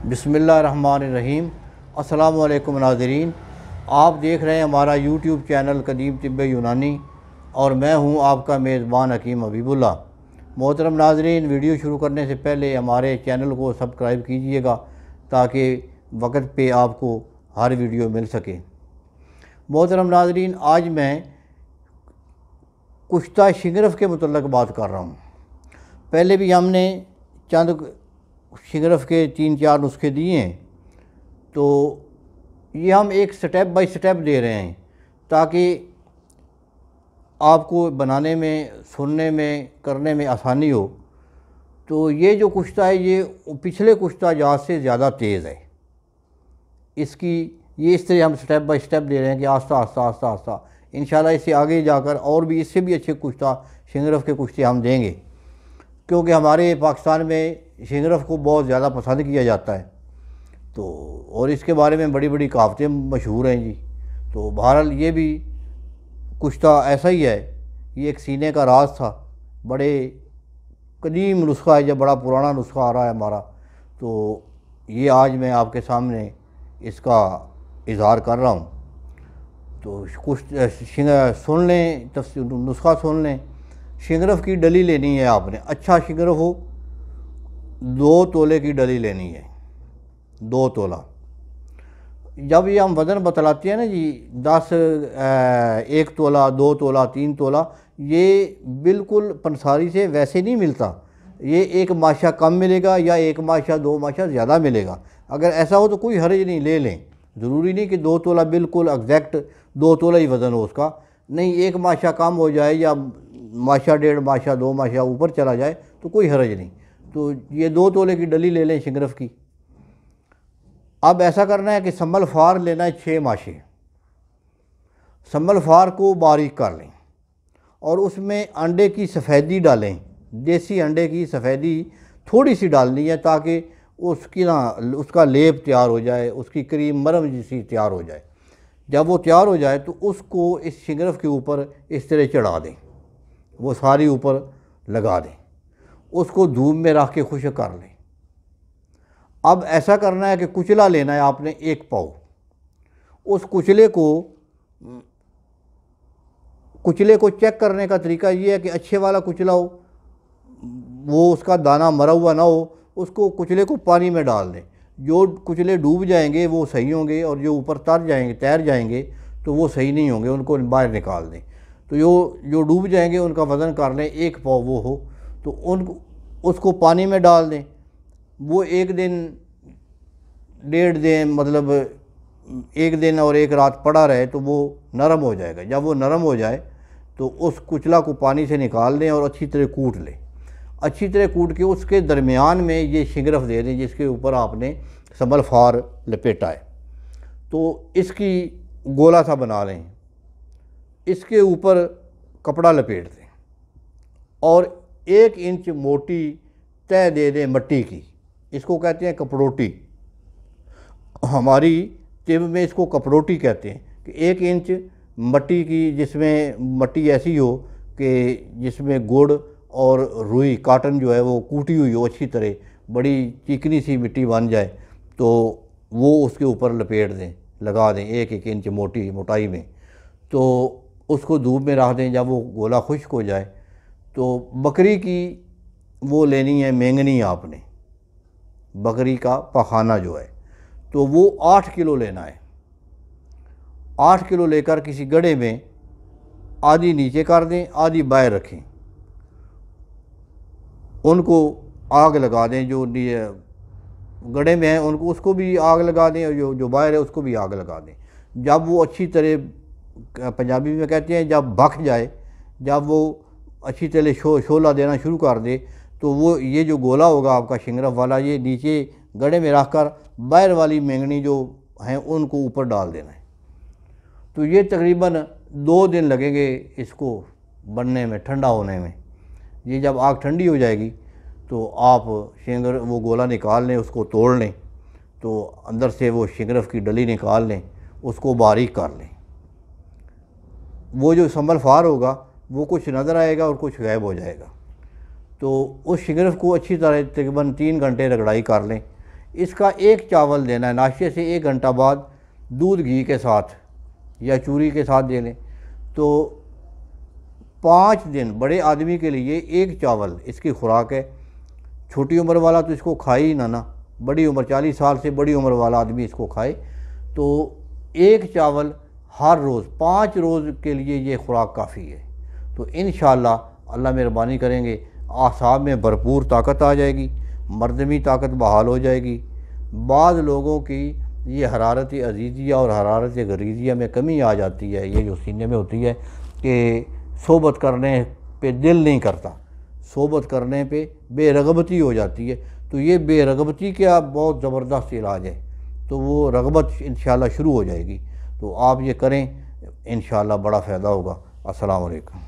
بسم اللہ الرحمن الرحیم۔ السلام علیکم ناظرین، آپ دیکھ رہے ہیں ہمارا یوٹیوب چینل قدیم طب یونانی اور میں ہوں آپ کا میزبان حکیم حبیب اللہ۔ محترم ناظرین، ویڈیو شروع کرنے سے پہلے ہمارے چینل کو سبسکرائب کیجئے گا تاکہ وقت پہ آپ کو ہر ویڈیو مل سکے۔ محترم ناظرین، آج میں کشتہ شگرف کے متعلق بات کر رہا ہوں۔ پہلے بھی ہم نے چند شگرف کے 3-4 نسخے دیے ہیں، تو یہ ہم ایک سٹیپ بائی سٹیپ دے رہے ہیں تاکہ آپ کو بنانے میں، سننے میں، کرنے میں آسانی ہو۔ تو یہ جو کشتہ ہے یہ پچھلے کشتہ جات سے زیادہ تیز ہے۔ اس طرح ہم سٹیپ بائی سٹیپ دے رہے ہیں کہ آہستہ آہستہ آہستہ آہستہ انشاءاللہ اس سے آگے جا کر اور بھی اس سے بھی اچھے کشتہ شگرف کے کشتے ہم دیں گے، کیونکہ ہمارے پاکستان میں شگرف کو بہت زیادہ پسند کیا جاتا ہے، تو اور اس کے بارے میں بڑی بڑی کہاوتیں مشہور ہیں جی۔ تو بہرحال یہ بھی کشتہ ایسا ہی ہے، یہ ایک سینے کا راز تھا، بڑے قدیم نسخہ ہے، جب بڑا پرانا نسخہ آ رہا ہے ہمارا، تو یہ آج میں آپ کے سامنے اس کا اظہار کر رہا ہوں۔ تو سن لیں، نسخہ سن لیں۔ شگرف کی ڈلی لینی ہے آپ نے، اچھا شگرف ہو، 2 تولے کی ڈلی لینی ہے، 2 تولہ۔ جب یہ ہم وزن بتلاتے ہیں نا جی، 1 تولہ، 2 تولہ، 3 تولہ، یہ بالکل پنساری سے ویسے نہیں ملتا۔ یہ 1 ماشا کم ملے گا یا 1 ماشا 2 ماشا زیادہ ملے گا۔ اگر ایسا ہو تو کوئی حرج نہیں، لے لیں۔ ضروری نہیں کہ 2 تولہ بالکل ایگزیکٹ 2 تولہ ہی وزن ہو اس کا، نہیں، 1 ماشا کم ہو جائے یا ماشا 1.5 ماشا 2 ماشا اوپر چلا جائے تو کوئی حرج نہیں۔ تو یہ 2 تولے کی ڈلی لے لیں شگرف کی۔ اب ایسا کرنا ہے کہ سنبل فار لینا ہے 6 ماشے۔ سنبل فار کو باریک کر لیں اور اس میں انڈے کی سفیدی ڈالیں، دیسی انڈے کی سفیدی تھوڑی سی ڈالنی ہے تاکہ اس کا لیپ تیار ہو جائے، اس کی کریم مرم جیسی تیار ہو جائے۔ جب وہ تیار ہو جائے تو اس کو اس شگرف کے اوپر اس طرح چڑھا دیں، وہ ساری اوپر لگا دیں، اس کو دھوپ میں رکھ کے خشک کر لیں۔ اب ایسا کرنا ہے کہ کچلا لینا ہے آپ نے 1 پاؤ۔ اس کچلے کو چیک کرنے کا طریقہ یہ ہے کہ اچھے والا کچلا ہو، وہ اس کا دانہ مرا ہوا نہ ہو، اس کو کچلے کو پانی میں ڈال دیں۔ جو کچلے ڈوب جائیں گے وہ صحیح ہوں گے، اور جو اوپر تیر جائیں گے تو وہ صحیح نہیں ہوں گے، ان کو باہر نکال دیں۔ تو جو ڈوب جائیں گے ان کا وزن کر لیں، 1 پاؤ وہ ہو تو اس کو پانی میں ڈال دیں۔ وہ 1 دن 1.5 دن، مطلب 1 دن اور 1 رات پڑا رہے تو وہ نرم ہو جائے گا۔ جب وہ نرم ہو جائے تو اس کچلا کو پانی سے نکال دیں اور اچھی طرح کوٹ لیں۔ اچھی طرح کوٹ کے اس کے درمیان میں یہ شگرف دے دیں جس کے اوپر آپ نے سنبل فار لپیٹا ہے، تو اس کی گولا سا بنا لیں، اس کے اوپر کپڑا لپیٹ دیں اور 1 انچ موٹی تہ دے دیں مٹی کی۔ اس کو کہتے ہیں کپڑوٹی، ہماری طب میں اس کو کپڑوٹی کہتے ہیں، کہ 1 انچ مٹی کی، جس میں مٹی ایسی ہو کہ جس میں گڑ اور روئی کاٹن جو ہے وہ کوٹی ہوئی ہو اچھی طرح، بڑی چکنی سی مٹی بن جائے، تو وہ اس کے اوپر لپیٹ دیں، لگا دیں 1 انچ موٹائی میں۔ تو اس کو دھوپ میں رکھ دیں۔ جب وہ گولا خشک ہو جائے تو بکری کی وہ لینی ہے مینگنی، آپ نے بکری کا پخانہ جو ہے تو وہ 8 کلو لینا ہے۔ 8 کلو لے کر کسی گڑھے میں آدھی نیچے کر دیں، آدھی باہر رکھیں، ان کو آگ لگا دیں، جو گڑھے میں ہیں اس کو بھی آگ لگا دیں، اور جو باہر ہے اس کو بھی آگ لگا دیں۔ جب وہ اچھی طرح، پنجابی میں کہتے ہیں جب بھک جائے، جب وہ اچھی طرح شعلہ دینا شروع کر دے تو وہ یہ جو گولا ہوگا آپ کا شگرف والا، یہ نیچے گڑھے میں رکھ کر باہر والی مینگنی جو ہیں ان کو اوپر ڈال دینا ہے۔ تو یہ تقریباً 2 دن لگیں گے اس کو بننے میں، ٹھنڈا ہونے میں۔ یہ جب آگ ٹھنڈی ہو جائے گی تو آپ وہ گولا نکال لیں، اس کو توڑ لیں، تو اندر سے وہ شگرف کی ڈلی نکال لیں، اس کو باریک کر لیں۔ وہ جو سنبل فار ہوگا وہ کچھ نظر آئے گا اور کچھ غائب ہو جائے گا۔ تو اس شگرف کو اچھی طرح تقریباً 3 گھنٹے رگڑائی کر لیں۔ اس کا ایک چاول دینا ہے ناشتے سے 1 گھنٹہ بعد دودھ گھی کے ساتھ یا چوری کے ساتھ دے لیں تو 5 دن بڑے آدمی کے لیے 1 چاول اس کی خوراک ہے۔ چھوٹی عمر والا تو اس کو کھائے ہی نہ بڑی عمر 40 سال سے بڑی عمر والا آدمی اس کو کھائے تو 1 چاول ہر روز 5 روز کے لیے یہ خوراک کافی ہے۔ تو انشاءاللہ اللہ مہربانی کریں گے، اعصاب میں بھرپور طاقت آ جائے گی، مردمی طاقت بحال ہو جائے گی۔ بعض لوگوں کی یہ حرارت عزیزیہ اور حرارت غریزیہ میں کمی آ جاتی ہے، یہ جو سینے میں ہوتی ہے کہ صحبت کرنے پہ دل نہیں کرتا، صحبت کرنے پہ بے رغبتی ہو جاتی ہے، تو یہ بے رغبتی کا بہت زبردست علاج ہے، تو وہ رغبت انشاءاللہ شروع ہو جائے گی۔ تو آپ یہ کریں، انشاءاللہ بڑا فائدہ ہوگا۔ السلام علیکم۔